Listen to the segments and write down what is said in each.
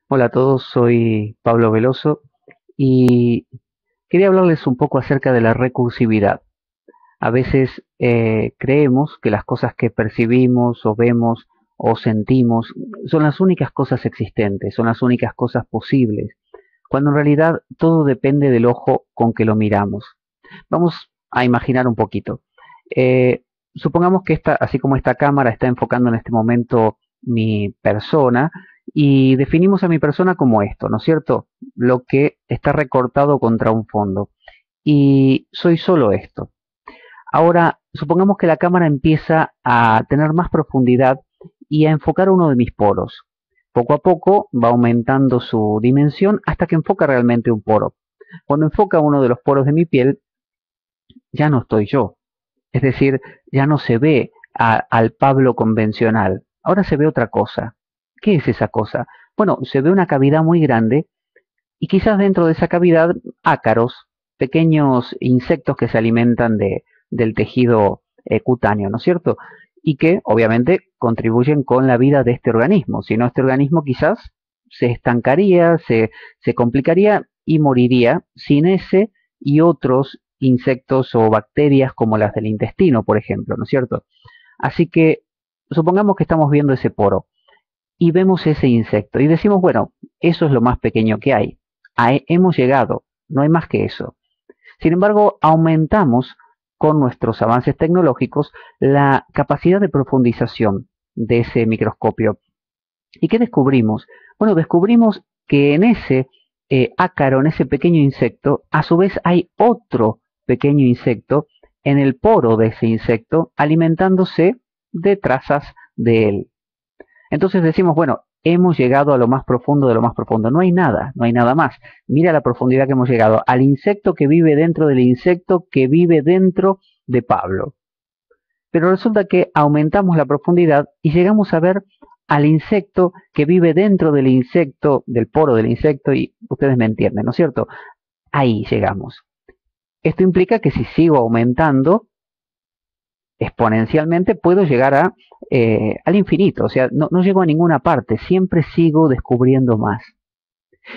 Hola a todos, soy Pablo Veloso y quería hablarles un poco acerca de la recursividad. A veces creemos que las cosas que percibimos o vemos o sentimos son las únicas cosas existentes, son las únicas cosas posibles, cuando en realidad todo depende del ojo con que lo miramos. Vamos a imaginar un poquito. Eh, Supongamos que así como esta cámara está enfocando en este momento mi persona, y definimos a mi persona como esto, ¿no es cierto? Lo que está recortado contra un fondo. Y soy solo esto. Ahora, supongamos que la cámara empieza a tener más profundidad y a enfocar uno de mis poros. Poco a poco va aumentando su dimensión hasta que enfoca realmente un poro. Cuando enfoca uno de los poros de mi piel, ya no estoy yo. Es decir, ya no se ve al Pablo convencional. Ahora se ve otra cosa. ¿Qué es esa cosa? Bueno, se ve una cavidad muy grande y quizás dentro de esa cavidad ácaros, pequeños insectos que se alimentan del tejido cutáneo, ¿no es cierto? Y que obviamente contribuyen con la vida de este organismo. Si no, este organismo quizás se estancaría, se complicaría y moriría sin ese y otros insectos o bacterias como las del intestino, por ejemplo, ¿no es cierto? Así que supongamos que estamos viendo ese poro y vemos ese insecto y decimos, bueno, eso es lo más pequeño que hay. Hemos llegado, no hay más que eso. Sin embargo, aumentamos con nuestros avances tecnológicos la capacidad de profundización de ese microscopio. ¿Y qué descubrimos? Bueno, descubrimos que en ese ácaro, en ese pequeño insecto, a su vez hay otro pequeño insecto en el poro de ese insecto alimentándose de trazas de él. Entonces decimos, bueno, hemos llegado a lo más profundo de lo más profundo. No hay nada, no hay nada más. Mira la profundidad que hemos llegado. Al insecto que vive dentro del insecto que vive dentro de Pablo. Pero resulta que aumentamos la profundidad y llegamos a ver al insecto que vive dentro del insecto, del poro del insecto, y ustedes me entienden, ¿no es cierto? Ahí llegamos. Esto implica que si sigo aumentando, exponencialmente puedo llegar al infinito, o sea, no llego a ninguna parte, siempre sigo descubriendo más.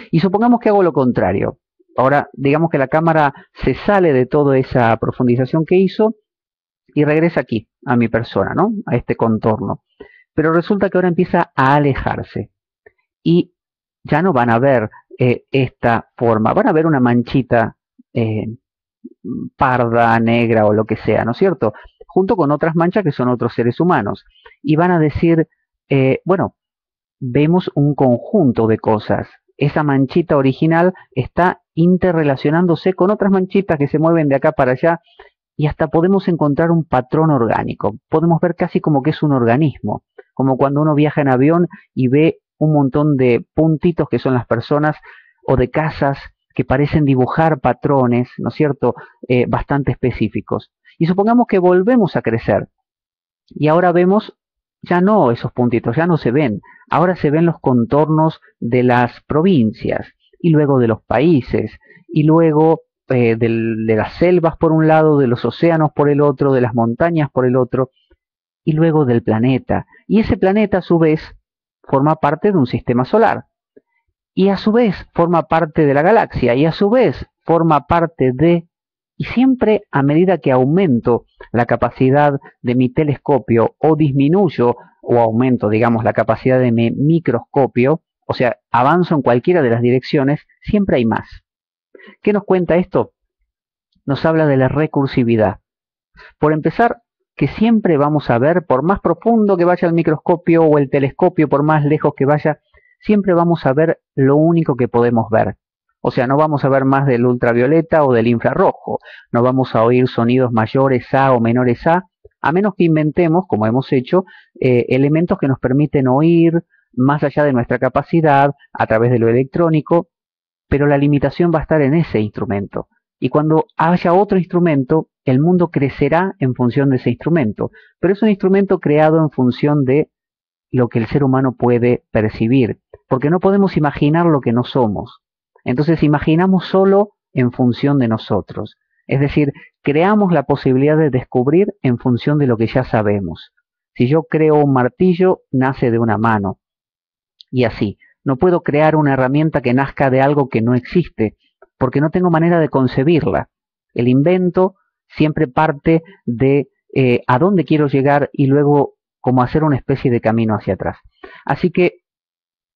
Y supongamos que hago lo contrario. Ahora, digamos que la cámara se sale de toda esa profundización que hizo y regresa aquí, a mi persona, ¿no? A este contorno. Pero resulta que ahora empieza a alejarse y ya no van a ver esta forma, van a ver una manchita eh, parda, negra o lo que sea, ¿no es cierto? Junto con otras manchas que son otros seres humanos. Y van a decir, bueno, vemos un conjunto de cosas. Esa manchita original está interrelacionándose con otras manchitas que se mueven de acá para allá y hasta podemos encontrar un patrón orgánico. Podemos ver casi como que es un organismo, como cuando uno viaja en avión y ve un montón de puntitos que son las personas o de casas que parecen dibujar patrones, ¿no es cierto?, bastante específicos. Y supongamos que volvemos a crecer y ahora vemos ya no esos puntitos, ya no se ven, ahora se ven los contornos de las provincias y luego de los países y luego de las selvas por un lado, de los océanos por el otro, de las montañas por el otro y luego del planeta. Y ese planeta a su vez forma parte de un sistema solar y a su vez forma parte de la galaxia y a su vez forma parte de... Y siempre a medida que aumento la capacidad de mi telescopio o disminuyo o aumento, digamos, la capacidad de mi microscopio, o sea, avanzo en cualquiera de las direcciones, siempre hay más. ¿Qué nos cuenta esto? Nos habla de la recursividad. Por empezar, que siempre vamos a ver, por más profundo que vaya el microscopio o el telescopio, por más lejos que vaya, siempre vamos a ver lo único que podemos ver. O sea, no vamos a ver más del ultravioleta o del infrarrojo, no vamos a oír sonidos mayores A o menores a menos que inventemos, como hemos hecho, elementos que nos permiten oír más allá de nuestra capacidad a través de lo electrónico, pero la limitación va a estar en ese instrumento. Y cuando haya otro instrumento, el mundo crecerá en función de ese instrumento, pero es un instrumento creado en función de lo que el ser humano puede percibir, porque no podemos imaginar lo que no somos. Entonces imaginamos solo en función de nosotros. Es decir, creamos la posibilidad de descubrir en función de lo que ya sabemos. Si yo creo un martillo, nace de una mano. Y así. No puedo crear una herramienta que nazca de algo que no existe, porque no tengo manera de concebirla. El invento siempre parte de a dónde quiero llegar y luego como hacer una especie de camino hacia atrás. Así que,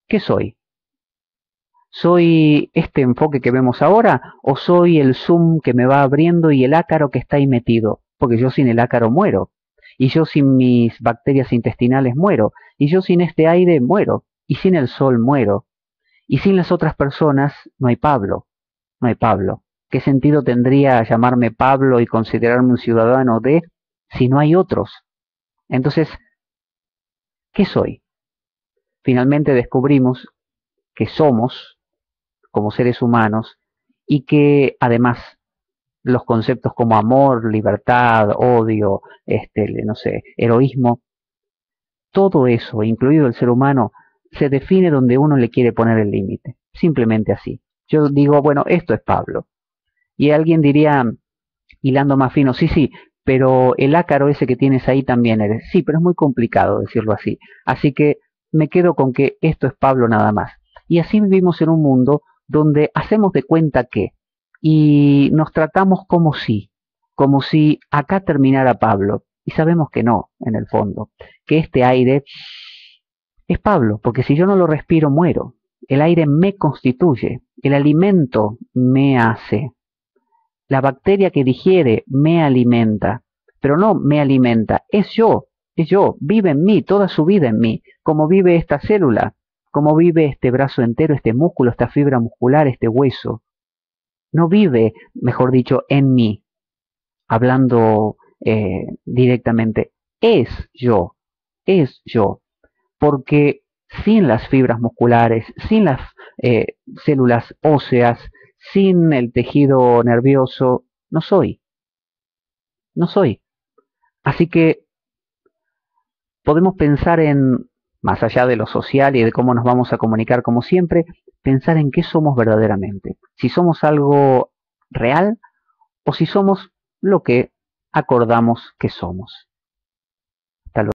¿qué soy? ¿Soy este enfoque que vemos ahora o soy el zoom que me va abriendo y el ácaro que está ahí metido? Porque yo sin el ácaro muero, y yo sin mis bacterias intestinales muero, y yo sin este aire muero, y sin el sol muero, y sin las otras personas no hay Pablo, no hay Pablo. ¿Qué sentido tendría llamarme Pablo y considerarme un ciudadano de si no hay otros? Entonces, ¿qué soy? Finalmente descubrimos que somos como seres humanos y que además los conceptos como amor, libertad, odio, no sé, heroísmo, todo eso, incluido el ser humano, se define donde uno le quiere poner el límite, simplemente así. Yo digo, bueno, esto es Pablo. Y alguien diría, hilando más fino, sí, sí, pero el ácaro ese que tienes ahí también eres. Sí, pero es muy complicado decirlo así. Así que me quedo con que esto es Pablo nada más. Y así vivimos en un mundo donde hacemos de cuenta que, y nos tratamos como si acá terminara Pablo. Y sabemos que no, en el fondo, que este aire es Pablo, porque si yo no lo respiro, muero. El aire me constituye, el alimento me hace, la bacteria que digiere me alimenta, pero no me alimenta, es yo, vive en mí, toda su vida en mí, como vive esta célula, como vive este brazo entero, este músculo, esta fibra muscular, este hueso. No vive, mejor dicho, en mí, hablando directamente, es yo, porque sin las fibras musculares, sin las células óseas, sin el tejido nervioso, no soy, no soy. Así que podemos pensar en, más allá de lo social y de cómo nos vamos a comunicar como siempre, pensar en qué somos verdaderamente. Si somos algo real o si somos lo que acordamos que somos.